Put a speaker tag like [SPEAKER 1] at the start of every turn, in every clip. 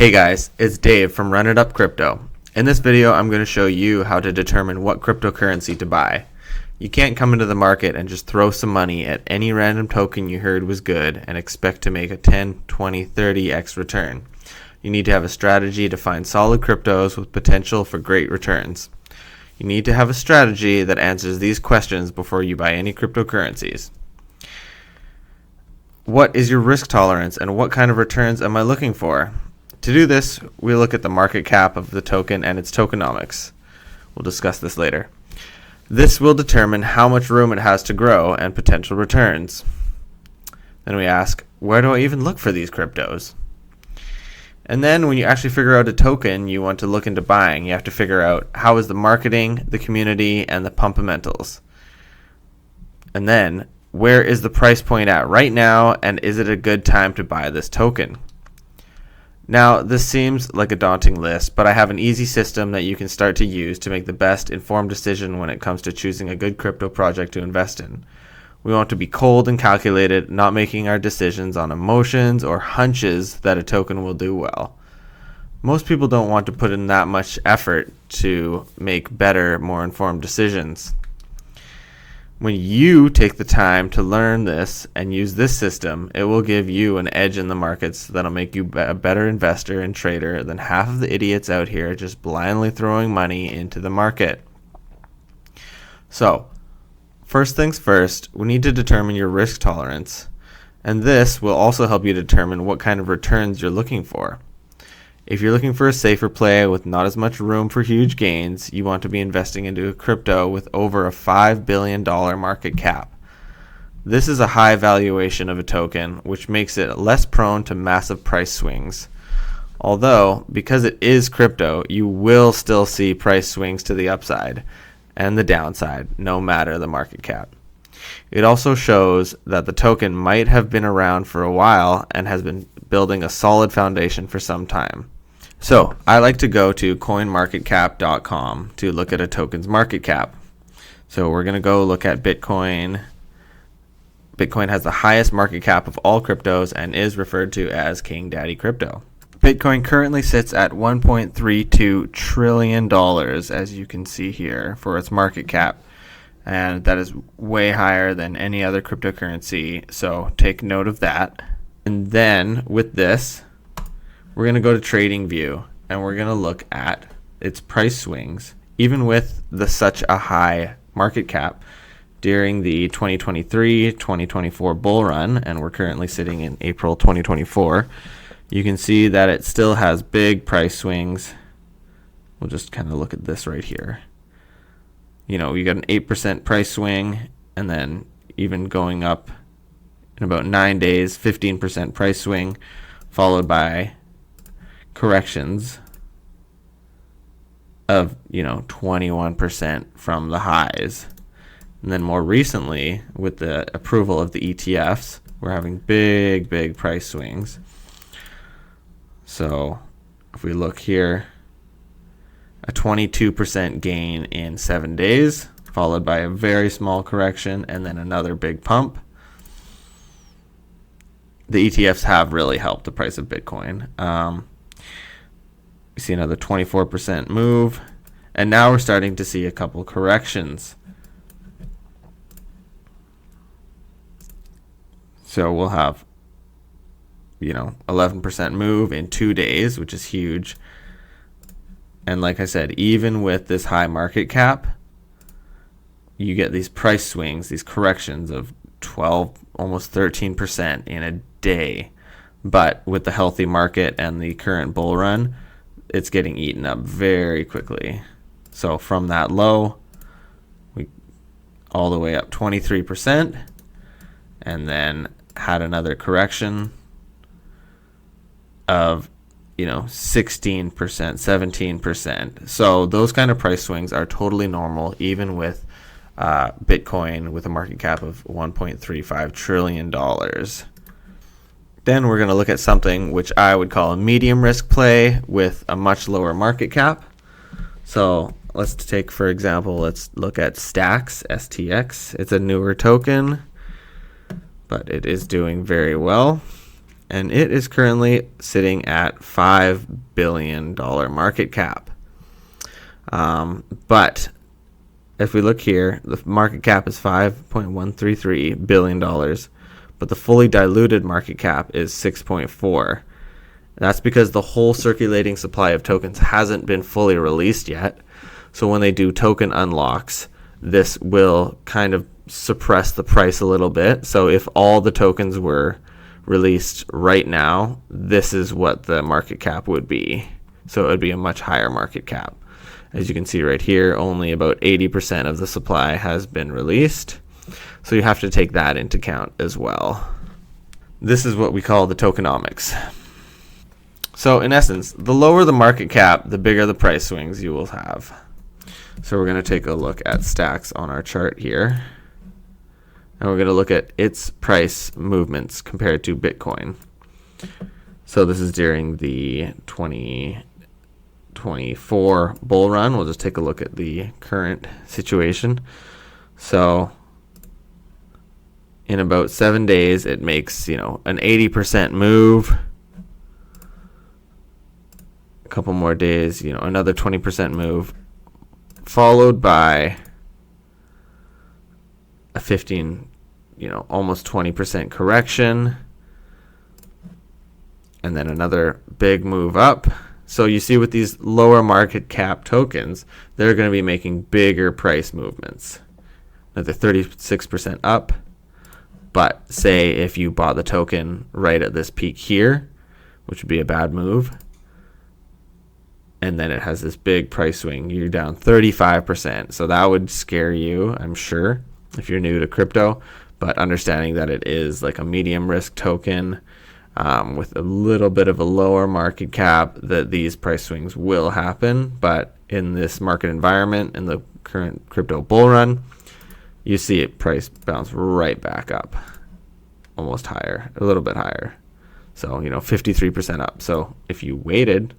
[SPEAKER 1] Hey guys, it's Dave from Run It Up Crypto. In this video, I'm going to show you how to determine what cryptocurrency to buy. You can't come into the market and just throw some money at any random token you heard was good and expect to make a 10, 20, 30x return. You need to have a strategy to find solid cryptos with potential for great returns. You need to have a strategy that answers these questions before you buy any cryptocurrencies. What is your risk tolerance and what kind of returns am I looking for? To do this, we look at the market cap of the token and its tokenomics. We'll discuss this later. This will determine how much room it has to grow and potential returns. Then we ask, where do I even look for these cryptos? And then when you actually figure out a token you want to look into buying, you have to figure out how is the marketing, the community, and the pumpamentals. And then, where is the price point at right now, and is it a good time to buy this token? Now, this seems like a daunting list, but I have an easy system that you can start to use to make the best informed decision when it comes to choosing a good crypto project to invest in. We want to be cold and calculated, not making our decisions on emotions or hunches that a token will do well. Most people don't want to put in that much effort to make better, more informed decisions. When you take the time to learn this and use this system, it will give you an edge in the markets that'll make you a better investor and trader than half of the idiots out here just blindly throwing money into the market. So, first things first, we need to determine your risk tolerance, and this will also help you determine what kind of returns you're looking for. If you're looking for a safer play with not as much room for huge gains, you want to be investing into a crypto with over a $5 billion market cap. This is a high valuation of a token, which makes it less prone to massive price swings. Although, because it is crypto, you will still see price swings to the upside and the downside, no matter the market cap. It also shows that the token might have been around for a while and has been building a solid foundation for some time. So, I like to go to coinmarketcap.com to look at a token's market cap. So we're going to go look at Bitcoin. Bitcoin has the highest market cap of all cryptos and is referred to as King Daddy Crypto. Bitcoin currently sits at $1.32 trillion, as you can see here, for its market cap. And that is way higher than any other cryptocurrency, so take note of that. And then with this, we're going to go to TradingView and we're going to look at its price swings, even with such a high market cap during the 2023-2024 bull run, and we're currently sitting in April 2024. You can see that it still has big price swings. We'll just kind of look at this right here. You know, you got an 8% price swing, and then even going up in about 9 days, 15% price swing, followed by corrections of 21% from the highs. And then more recently, with the approval of the ETFs, we're having big price swings. So if we look here, a 22% gain in 7 days, followed by a very small correction and then another big pump. The ETFs have really helped the price of Bitcoin. We see another 24% move, and now we're starting to see a couple corrections. So we'll have 11% move in 2 days, which is huge. And like I said, even with this high market cap, you get these price swings, these corrections of 12, almost 13% in a day. But with the healthy market and the current bull run, it's getting eaten up very quickly. So from that low, we all the way up 23%, and then had another correction of 16%, 17%. So those kind of price swings are totally normal, even with Bitcoin with a market cap of $1.35 trillion. Then we're going to look at something which I would call a medium risk play with a much lower market cap. So let's take, for example, let's look at Stacks, STX. It's a newer token, but it is doing very well. and it is currently sitting at $5 billion market cap. But if we look here, the market cap is $5.133 billion, but the fully diluted market cap is 6.4. That's because the whole circulating supply of tokens hasn't been fully released yet. So when they do token unlocks, this will kind of suppress the price a little bit. So if all the tokens were released right now, this is what the market cap would be. So it would be a much higher market cap. As you can see right here, only about 80% of the supply has been released. So you have to take that into account as well. This is what we call the tokenomics. So in essence, the lower the market cap, the bigger the price swings you will have. So we're going to take a look at stacks on our chart here. And we're going to look at its price movements compared to Bitcoin. So this is during the 2024 bull run. We'll just take a look at the current situation. So in about 7 days, it makes, an 80% move. A couple more days, another 20% move, followed by a 15, almost 20% correction, and then another big move up. So you see with these lower market cap tokens, they're going to be making bigger price movements. Now they're 36% up, but say if you bought the token right at this peak here, which would be a bad move, and then it has this big price swing, you're down 35%. So that would scare you, I'm sure, if you're new to crypto. But understanding that it is like a medium risk token with a little bit of a lower market cap, that these price swings will happen. But in this market environment, in the current crypto bull run, you see it price bounce right back up, almost higher, a little bit higher. So, 53% up. So if you waited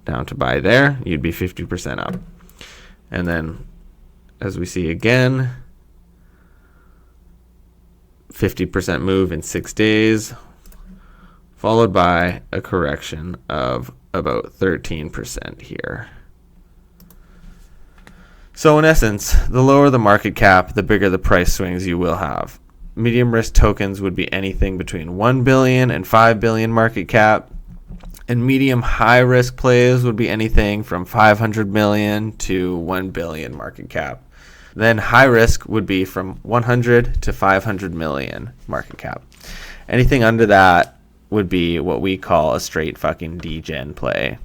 [SPEAKER 1] down to buy there, you'd be 50% up. And then as we see again, 50% move in 6 days, followed by a correction of about 13% here. So in essence, the lower the market cap, the bigger the price swings you will have. Medium risk tokens would be anything between 1 billion and 5 billion market cap. And medium high risk plays would be anything from 500 million to 1 billion market cap. Then high risk would be from 100 to 500 million market cap. Anything under that would be what we call a straight fucking degen play.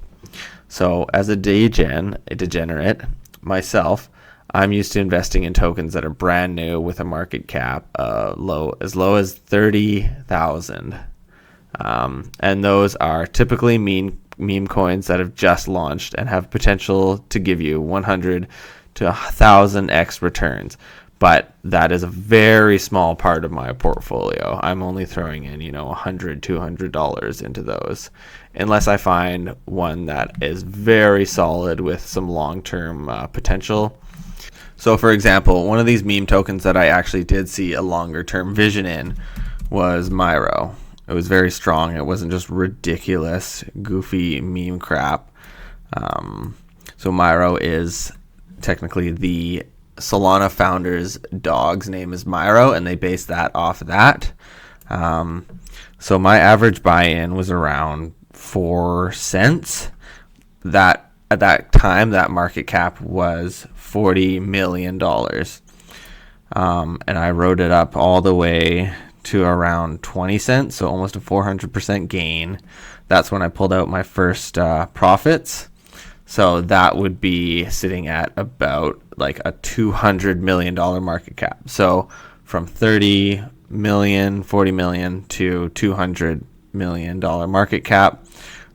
[SPEAKER 1] So as a degenerate myself, I'm used to investing in tokens that are brand new with a market cap as low as 30,000. And those are typically meme coins that have just launched and have potential to give you 100 to 1,000x returns. But that is a very small part of my portfolio. I'm only throwing in, $100, $200 into those, unless I find one that is very solid with some long-term potential. So, for example, one of these meme tokens that I actually did see a longer-term vision in was Myro. It was very strong. It wasn't just ridiculous, goofy meme crap. So Myro is technically the Solana founder's dog's name is Myro, and they based that off of that. So my average buy-in was around 4 cents. That at that time, that market cap was $40 million. And I rode it up all the way to around 20 cents, so almost a 400% gain. That's when I pulled out my first profits. So that would be sitting at about like a $200 million market cap. So from 30 million, 40 million to $200 million market cap,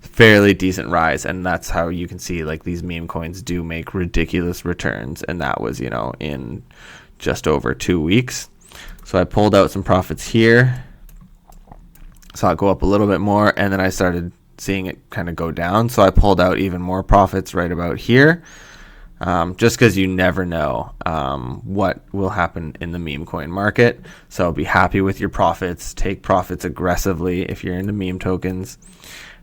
[SPEAKER 1] fairly decent rise. And that's how you can see like these meme coins do make ridiculous returns. And that was, in just over 2 weeks. So I pulled out some profits here, saw it go up a little bit more, and then I started seeing it kind of go down. So I pulled out even more profits right about here. just because you never know what will happen in the meme coin market. So be happy with your profits. Take profits aggressively if you're into meme tokens.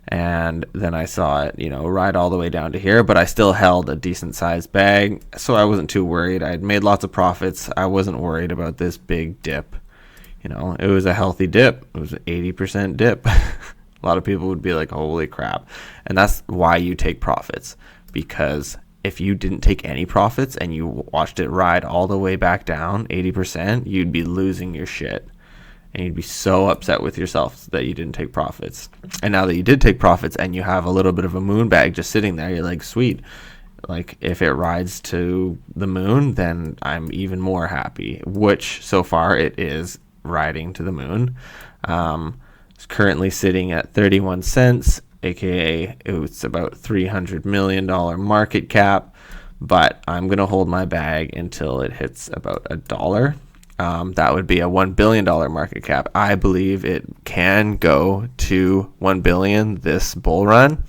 [SPEAKER 1] And then I saw it, ride all the way down to here, but I still held a decent sized bag, so I wasn't too worried. I had made lots of profits. I wasn't worried about this big dip. It was a healthy dip. It was an 80% dip. A lot of people would be like, holy crap. And that's why you take profits, because if you didn't take any profits and you watched it ride all the way back down 80%, you'd be losing your shit. And you'd be so upset with yourself that you didn't take profits. And now that you did take profits and you have a little bit of a moon bag just sitting there, you're like, sweet. Like, if it rides to the moon, then I'm even more happy, which so far it is riding to the moon. It's currently sitting at 31 cents, aka it's about $300 million market cap. But I'm going to hold my bag until it hits about $1. That would be a $1 billion market cap. I believe it can go to $1 billion this bull run.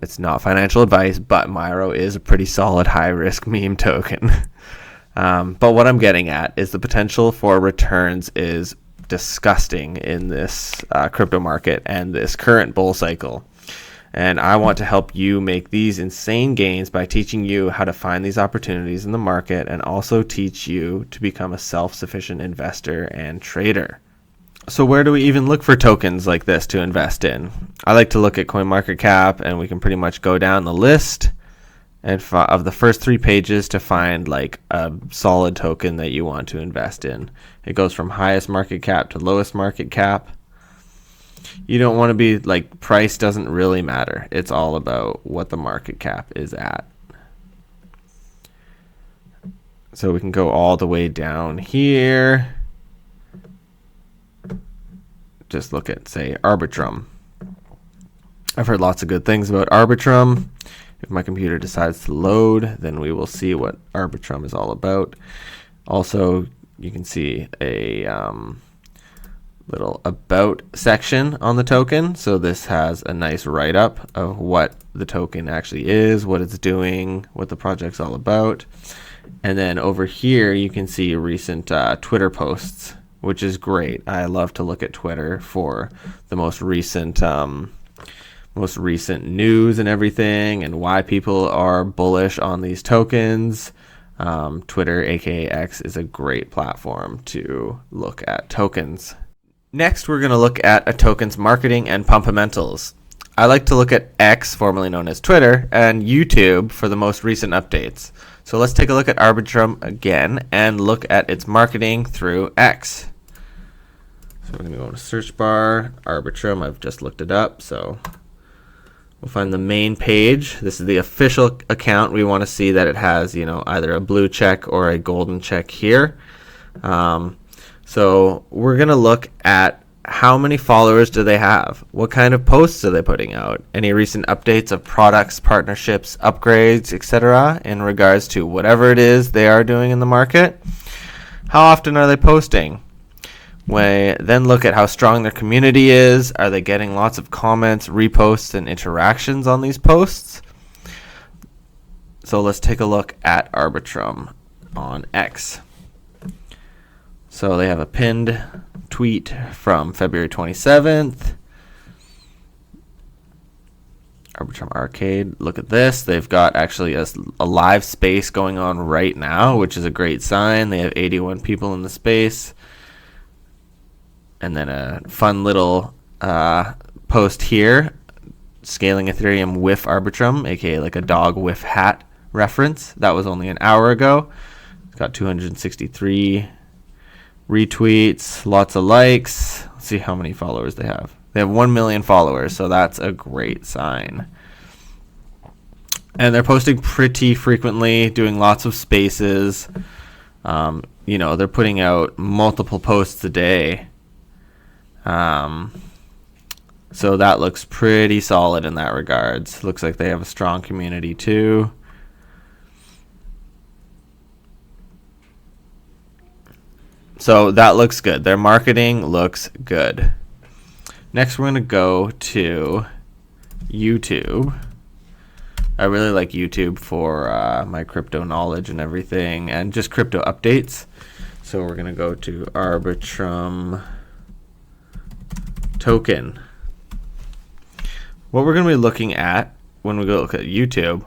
[SPEAKER 1] It's not financial advice, but Myro is a pretty solid high-risk meme token. But what I'm getting at is the potential for returns is disgusting in this crypto market and this current bull cycle. And I want to help you make these insane gains by teaching you how to find these opportunities in the market, and also teach you to become a self-sufficient investor and trader. So where do we even look for tokens like this to invest in? I like to look at CoinMarketCap, and we can pretty much go down the list and of the first 3 pages to find like a solid token that you want to invest in. It goes from highest market cap to lowest market cap. You don't want to be like, price doesn't really matter. It's all about what the market cap is at. So we can go all the way down here. Just look at, say, Arbitrum. I've heard lots of good things about Arbitrum. If my computer decides to load, then we will see what Arbitrum is all about. Also, you can see a little about section on the token. So this has a nice write-up of what the token actually is, what it's doing, what the project's all about. And then over here you can see recent Twitter posts, which is great. I love to look at Twitter for the most recent news and everything, and why people are bullish on these tokens. Twitter, aka X, is a great platform to look at tokens. Next, we're going to look at a token's marketing and pumpamentals. I like to look at X, formerly known as Twitter, and YouTube for the most recent updates. So let's take a look at Arbitrum again and look at its marketing through X. So we're going to go to search bar, Arbitrum. I've just looked it up, so we'll find the main page. This is the official account. We want to see that it has, either a blue check or a golden check here. So we're going to look at how many followers do they have? What kind of posts are they putting out? Any recent updates of products, partnerships, upgrades, etc. in regards to whatever it is they are doing in the market? How often are they posting? We then look at how strong their community is. Are they getting lots of comments, reposts, and interactions on these posts? So let's take a look at Arbitrum on X. So they have a pinned tweet from February 27th. Arbitrum Arcade. Look at this. They've got actually a live space going on right now, which is a great sign. They have 81 people in the space. And then a fun little post here, scaling Ethereum with Arbitrum, aka like a dog with hat reference. That was only an hour ago. It's got 263 retweets, lots of likes. Let's see how many followers they have. They have 1 million followers, so that's a great sign. And they're posting pretty frequently, doing lots of spaces. They're putting out multiple posts a day. So that looks pretty solid in that regards. Looks like they have a strong community too. So that looks good. Their marketing looks good. Next, we're going to go to YouTube. I really like YouTube for my crypto knowledge and everything, and just crypto updates. So we're going to go to Arbitrum token. What we're going to be looking at when we go look at YouTube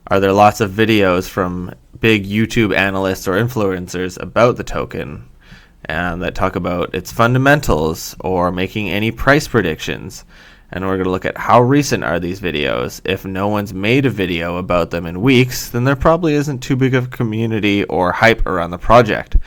[SPEAKER 1] are there lots of videos from big YouTube analysts or influencers about the token, and that talk about its fundamentals or making any price predictions. And we're going to look at how recent are these videos. If no one's made a video about them in weeks, then there probably isn't too big of a community or hype around the project.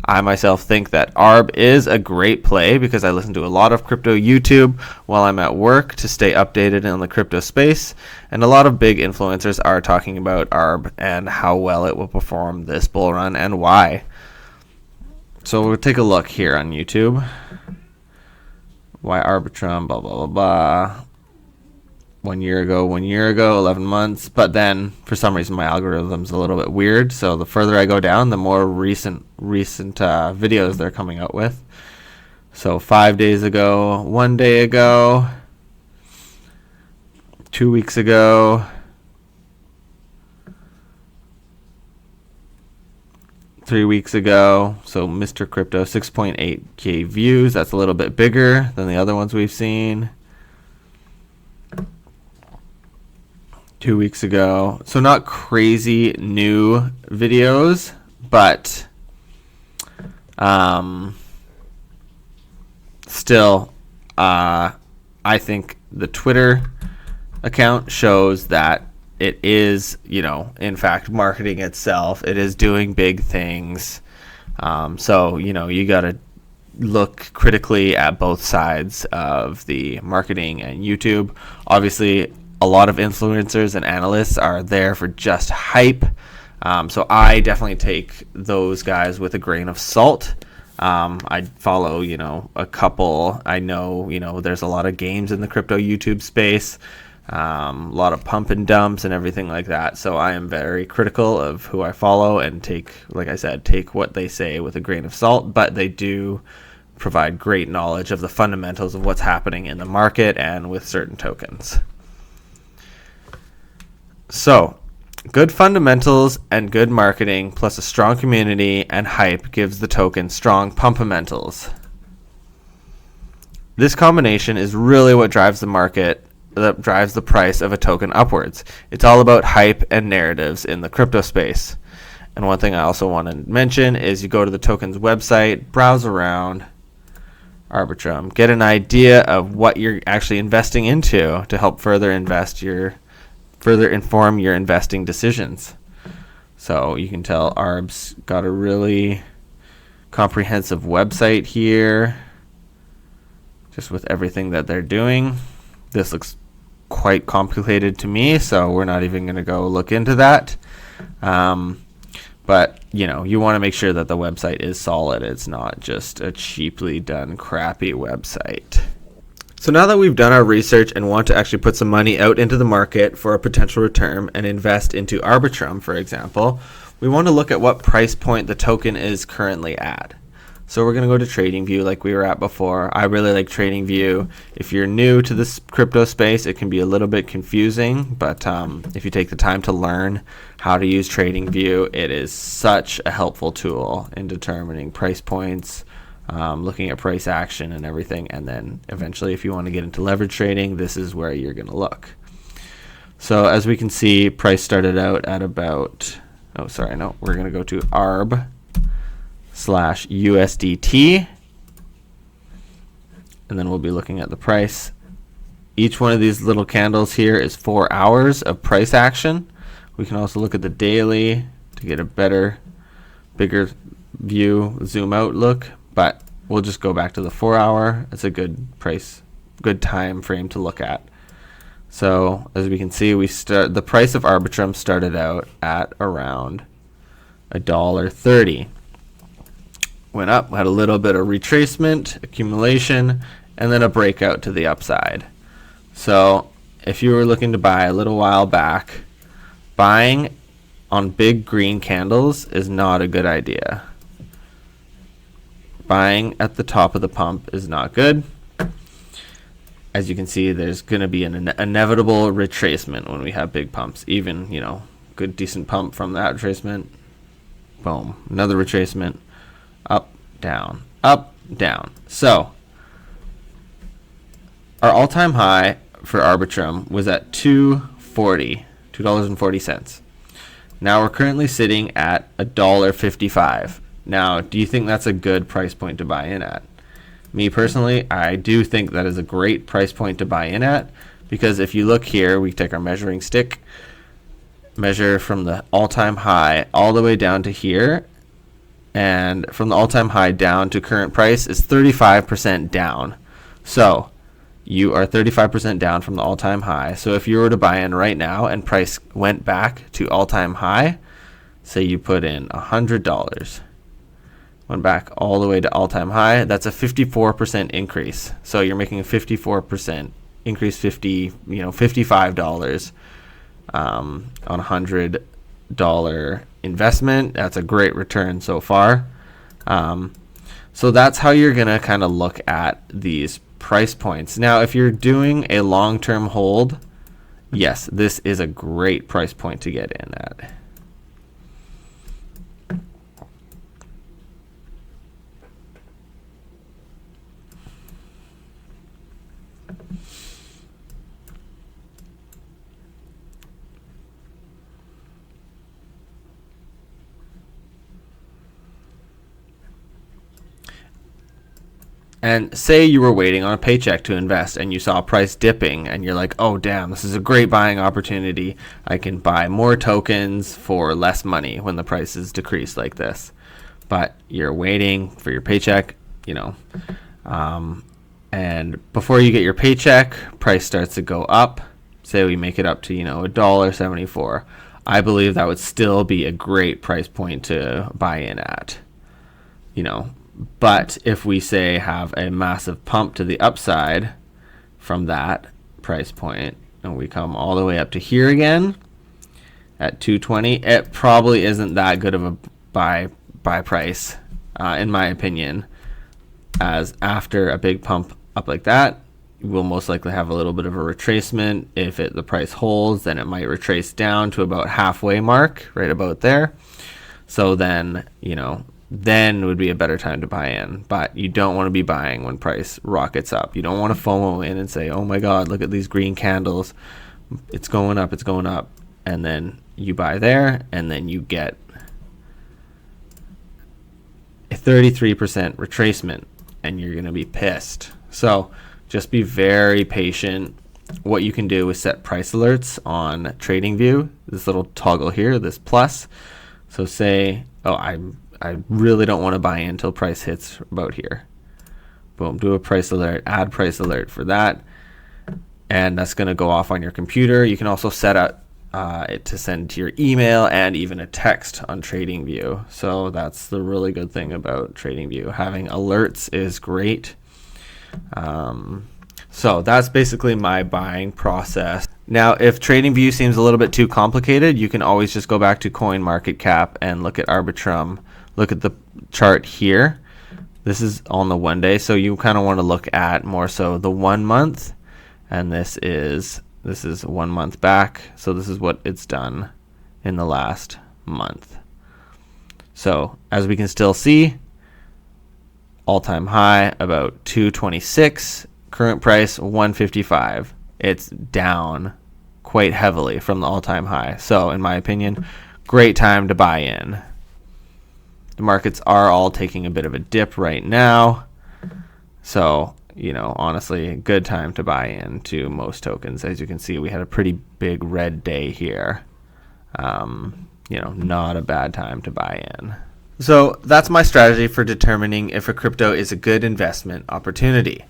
[SPEAKER 1] I myself think that ARB is a great play because I listen to a lot of crypto YouTube while I'm at work to stay updated in the crypto space, and a lot of big influencers are talking about ARB and how well it will perform this bull run and why. So we'll take a look here on YouTube. Why Arbitrum, blah, blah, blah, blah. 1 year ago, 11 months. But then, for some reason, my algorithm's a little bit weird. So the further I go down, the more recent videos they're coming out with. So 5 days ago, 1 day ago, 2 weeks ago, 3 weeks ago. So Mr. Crypto, 6.8K views. That's a little bit bigger than the other ones we've seen. 2 weeks ago. So not crazy new videos, but still, I think the Twitter account shows that it is, in fact, marketing itself. It is doing big things. So, you got to look critically at both sides of the marketing and YouTube. Obviously, a lot of influencers and analysts are there for just hype. So I definitely take those guys with a grain of salt. I follow, a couple. I know, there's a lot of games in the crypto YouTube space, a lot of pump and dumps and everything like that. So I am very critical of who I follow and take what they say with a grain of salt. But they do provide great knowledge of the fundamentals of what's happening in the market and with certain tokens. So, good fundamentals and good marketing plus a strong community and hype gives the token strong pumpamentals. This combination is really what drives the market, that drives the price of a token upwards. It's all about hype and narratives in the crypto space. And one thing I also want to mention is you go to the token's website, browse around Arbitrum, get an idea of what you're actually investing into to help further inform your investing decisions. So you can tell ARB's got a really comprehensive website here, just with everything that they're doing. This looks quite complicated to me, so we're not even going to go look into that. But, you want to make sure that the website is solid. It's not just a cheaply done, crappy website. So now that we've done our research and want to actually put some money out into the market for a potential return and invest into Arbitrum, for example, we want to look at what price point the token is currently at. So we're going to go to TradingView like we were at before. I really like TradingView. If you're new to this crypto space, it can be a little bit confusing, but if you take the time to learn how to use TradingView, it is such a helpful tool in determining price points, looking at price action and everything. And then eventually, if you want to get into leverage trading, this is where you're going to look. So as we can see, price started out at about, we're going to go to ARB/USDT, and then we'll be looking at the price. Each one of these little candles here is 4 hours of price action. We can also look at the daily to get a better, bigger view, zoom out look, but we'll just go back to the 4 hour. It's a good time frame to look at. So as we can see, the price of Arbitrum started out at around $1.30. Went up, had a little bit of retracement, accumulation, and then a breakout to the upside. So if you were looking to buy a little while back, buying on big green candles is not a good idea. Buying at the top of the pump is not good. as you can see, there's going to be an inevitable retracement when we have big pumps. Even, good decent pump from that retracement. Boom, another retracement. Up, down, up, down. So our all-time high for Arbitrum was at $2.40. Now we're currently sitting at $1.55. Now, do you think that's a good price point to buy in at? Me personally, I do think that is a great price point to buy in at, because if you look here, we take our measuring stick, measure from the all-time high all the way down to here, and from the all-time high down to current price is 35% down. So you are 35% down from the all-time high. So if you were to buy in right now and price went back to all-time high, say you put in $100, went back all the way to all-time high, that's a 54% increase. So you're making a 54% increase, $55 on a $100 investment. That's a great return so far. So that's how you're gonna kind of look at these price points. Now, if you're doing a long-term hold, yes, this is a great price point to get in at. And say you were waiting on a paycheck to invest and you saw a price dipping and you're like, oh damn, this is a great buying opportunity. I can buy more tokens for less money when the prices decrease like this. But you're waiting for your paycheck, and before you get your paycheck, price starts to go up. Say we make it up to, $1.74. I believe that would still be a great price point to buy in at, But if we say have a massive pump to the upside from that price point, and we come all the way up to here again at 220, it probably isn't that good of a buy price, in my opinion, as after a big pump up like that, we'll most likely have a little bit of a retracement. If the price holds, then it might retrace down to about halfway mark, right about there. So then, then would be a better time to buy in. But you don't want to be buying when price rockets up. You don't want to FOMO in and say, oh my God, look at these green candles. It's going up, it's going up. And then you buy there, and then you get a 33% retracement, and you're going to be pissed. So just be very patient. What you can do is set price alerts on TradingView, this little toggle here, this plus. So say, oh, I really don't want to buy in until price hits about here. Boom, do a price alert, add price alert for that. And that's going to go off on your computer. You can also set up it to send to your email and even a text on TradingView. So that's the really good thing about TradingView. Having alerts is great. So that's basically my buying process. Now, if TradingView seems a little bit too complicated, you can always just go back to CoinMarketCap and look at Arbitrum. Look at the chart here. This is on the 1 day, so you kind of want to look at more so the 1 month, and this is 1 month back. So this is what it's done in the last month. So as we can still see, all-time high about 226, current price 155. It's down quite heavily from the all-time high. So in my opinion, great time to buy in. The markets are all taking a bit of a dip right now. So, honestly, good time to buy into most tokens. As you can see, we had a pretty big red day here. Not a bad time to buy in. So that's my strategy for determining if a crypto is a good investment opportunity.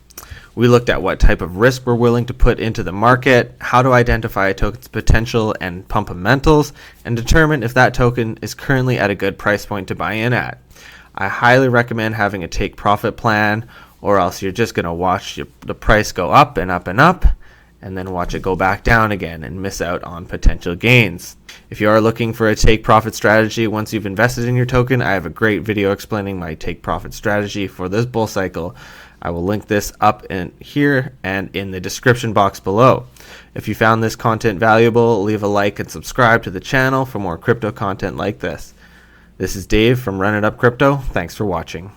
[SPEAKER 1] We looked at what type of risk we're willing to put into the market, how to identify a token's potential and pumpamentals, and determine if that token is currently at a good price point to buy in at. I highly recommend having a take profit plan, or else you're just going to watch the price go up and up and up, and then watch it go back down again and miss out on potential gains. If you are looking for a take profit strategy once you've invested in your token, I have a great video explaining my take profit strategy for this bull cycle. I will link this up in here and in the description box below. If you found this content valuable, leave a like and subscribe to the channel for more crypto content like this. This is Dave from Run It Up Crypto. Thanks for watching.